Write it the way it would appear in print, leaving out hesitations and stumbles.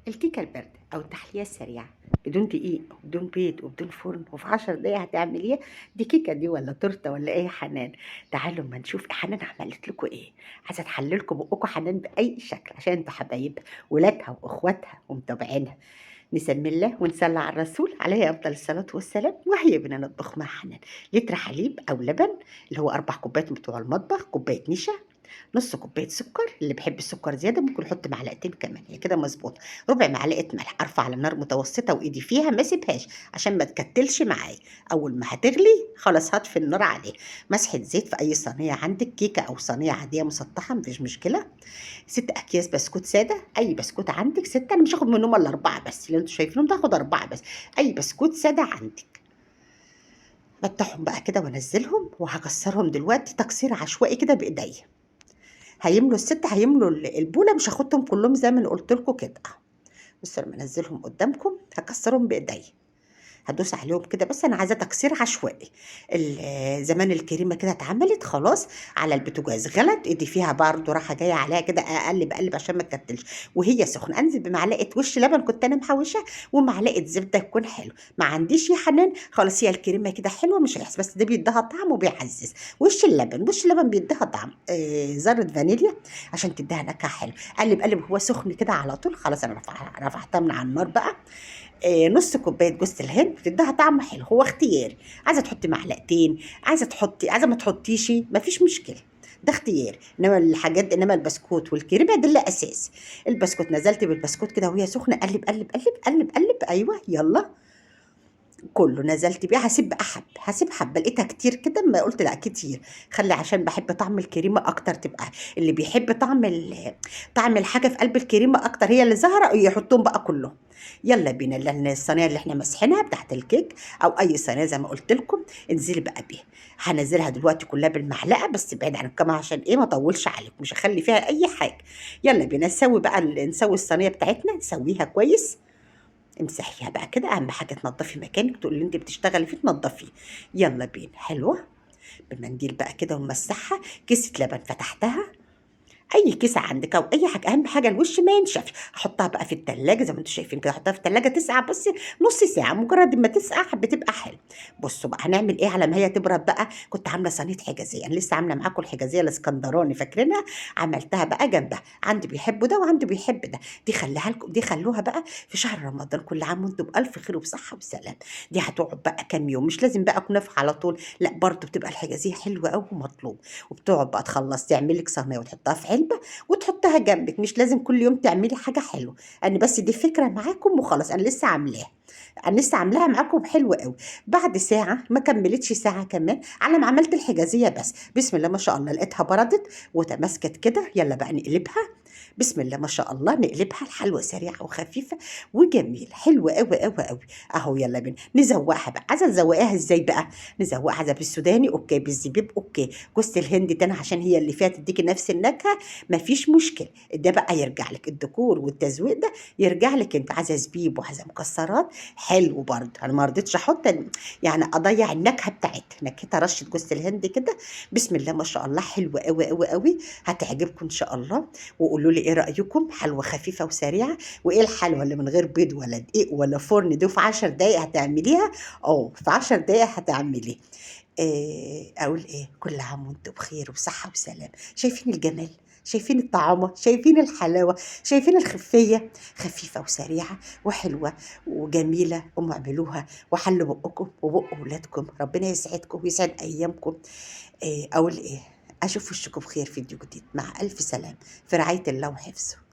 الكيكة الباردة أو التحلية السريعة بدون دقيق وبدون بيض وبدون فرن وفي 10 دقايق هتعمليها. دي كيكة دي ولا تورتة ولا إيه يا حنان؟ تعالوا أما نشوف حنان عملت لكم إيه. عايزة تحللكم بقكم حنان بأي شكل عشان انتوا حبايبها ولادها وإخواتها ومتابعينها. نسمي الله ونصلي على الرسول عليه أفضل الصلاة والسلام. وهي بنا نطبخ مع حنان لتر حليب أو لبن اللي هو 4 كوبايات بتوع المطبخ، كوباية نشا، نص كوبايه سكر، اللي بيحب السكر زياده ممكن يحط معلقتين كمان، هي كده مظبوط. ربع معلقه ملح، ارفع على نار متوسطه وايدي فيها ما اسيبهاش عشان ما تكتلش معايا. اول ما هتغلي خلاص هطفي النار عليه. مسحه زيت في اي صينيه عندك، كيكه او صينيه عاديه مسطحه مفيش مشكله. 6 اكياس بسكوت ساده، اي بسكوت عندك 6، انا مش هاخد منهم الا 4 بس، اللي انتوا شايفينهم ده هاخد 4 بس. اي بسكوت ساده عندك. بفتحهم بقى كده وانزلهم وهكسرهم دلوقتي تكسير عشوائي كده بايديا. هيملوا الست، هيملوا البوله، مش هاخدهم كلهم زي ما انا قلت لكم كده. بصوا لما انزلهم قدامكم هكسرهم بايديا، هدوس عليهم كده، بس انا عايزه تكسير عشوائي. زمان الكريمه كده اتعملت خلاص على البوتاجاز، غلت ايدي فيها برضه، راحه جايه عليها كده اقلب اقلب عشان ما تكتلش. وهي سخنه انزل بمعلقه وش لبن كنت انا محوشه ومعلقه زبده يكون حلو. ما عنديش يا حنان خلاص، هي الكريمه كده حلوه مش هيحس، بس ده بيديها طعم وبيعزز. وش اللبن بيديها طعم، ذره فانيليا عشان تديها نكهه حلوه. قلب قلب هو سخن كده على طول. خلاص انا رفعتها من على النار بقى. نص كوبايه جوز الهند بتديها طعم حلو، هو اختياري. عايزه تحطي معلقتين، عايزه تحطي، عايزه ما تحطيش مفيش مشكله، ده اختياري. انما البسكوت والكريمه ده اللي اساس. البسكوت نزلت بالبسكوت كده وهي سخنه، قلب قلب قلب قلب قلب، ايوه يلا. كله نزلت بيه، هسيب بقى هسيب حبه، لقيتها كتير كده ما قلت لا كتير. خلي عشان بحب طعم الكريمه اكتر، تبقى اللي بيحب طعم الحاجه في قلب الكريمه اكتر هي اللي ظاهره يحطهم بقى كلهم. يلا بينا، لان الصينيه اللي احنا ماسحينها بتاعت الكيك او اي صينيه زي ما قلت لكم انزلي بقى بيها. هنزلها دلوقتي كلها بالمعلقه، بس بعيد عن الكاميرا عشان ايه ما اطولش عليكم، مش هخلي فيها اي حاجه. يلا بينا نسوي بقى، نسوي الصينيه بتاعتنا نسويها كويس. امسحيها بقى كده، اهم حاجه تنضفي مكانك، تقول اللي انت بتشتغلي فيه تنضفيه. يلا بينا، حلوه. بمنديل بقى كده ومسحها. كيسه لبن فتحتها، اي كيسه عندك او اي حاجه، اهم حاجه الوش ما ينشفش. احطها بقى في التلاجة زي ما انتم شايفين كده، احطها في التلاجة تسقع، بس نص ساعه، مجرد ما تسقع بتبقى حلو. بصوا بقى هنعمل ايه على ما هي تبرد بقى. كنت عامله صينيه حجازيه، انا لسه عامله معاكم الحجازيه الاسكندراني فاكرينها، عملتها بقى جنبها. عندي بيحبوا ده وعندي بيحب ده. دي خليها لكم، دي خلوها بقى في شهر رمضان، كل عام وانتم بالف خير وبصحه وسلام. دي هتقعد بقى كام يوم، مش لازم بقى كنافه على طول، لا برضه بتبقى الحجازيه حلوه قوي ومطلوب. وبتقعد بقى تخلص تعمل لك صينيه وتحطها في علبه وتحطها جنبك، مش لازم كل يوم تعملي حاجه حلوه. انا بس دي فكره معاكم وخلاص، انا لسه عاملاها، انا لسه عاملاها معاكم حلوه قوي. بعد ساعه ما كملتش ساعه كمان على ما عملت الحجازيه، بس بسم الله ما شاء الله لقيتها بردت وتماسكت كده. يلا بقى نقلبها، بسم الله ما شاء الله نقلبها. الحلوه سريعه وخفيفه وجميل، حلوه قوي قوي قوي. اهو يلا بينا نزوقها بقى. عايزه تزوقيها ازاي بقى؟ نزوقها عايزه بالسوداني اوكي، بالزبيب اوكي، جوز الهند تاني عشان هي اللي فيها تديكي نفس النكهه، مفيش مشكله. ده بقى يرجع لك، الديكور والتزويق ده يرجع لك انت. عايزه زبيب وعايزه مكسرات حلو برضه، انا ما رضيتش احط يعني اضيع النكهه بتاعتها، نكهتها رشه جوز الهند كده. بسم الله ما شاء الله حلوه قوي قوي قوي، هتعجبكم ان شاء الله. وقولوا لي ايه رايكم، حلوه خفيفه وسريعه. وايه الحلوه اللي من غير بيض ولا دقيق ولا فرن دي، في 10 دقايق هتعمليها. اه في 10 دقايق هتعملي. اقول ايه، كل عام وانتم بخير وصحه وسلام. شايفين الجمال، شايفين الطعامة، شايفين الحلاوة، شايفين الخفية، خفيفة وسريعة وحلوة وجميلة. قوموا اعملوها وحلوا بقكم وبق ولادكم، ربنا يسعدكم ويسعد أيامكم. أقول إيه، أشوف وشكم بخير، فيديو جديد مع ألف سلام، في رعاية الله وحفظه.